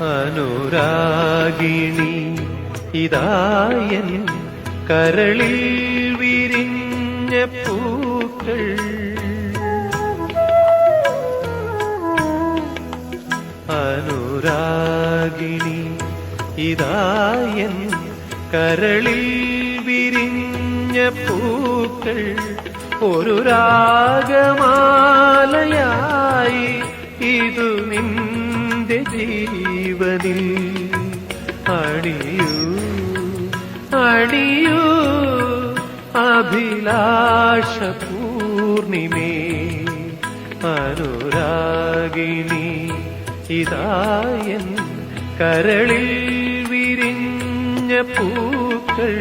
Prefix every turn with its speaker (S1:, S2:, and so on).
S1: അനുരാഗിണി ഇതായൻ കരളിൽ വിരിഞ്ഞ പൂക്കൾ. അനുരാഗിണി ഇതായൻ കരളിൽ വിരിഞ്ഞ പൂക്കൾ ഒരു രാഗമാലയായി ഇതു നിന്റെ ജീവനിൽ അണിയൂ അണിയൂ അഭിലാഷ പൂർണിമേ. അനുരാഗിണി ഇതായൻ കരളിൽ വിരിഞ്ഞ പൂക്കൾ.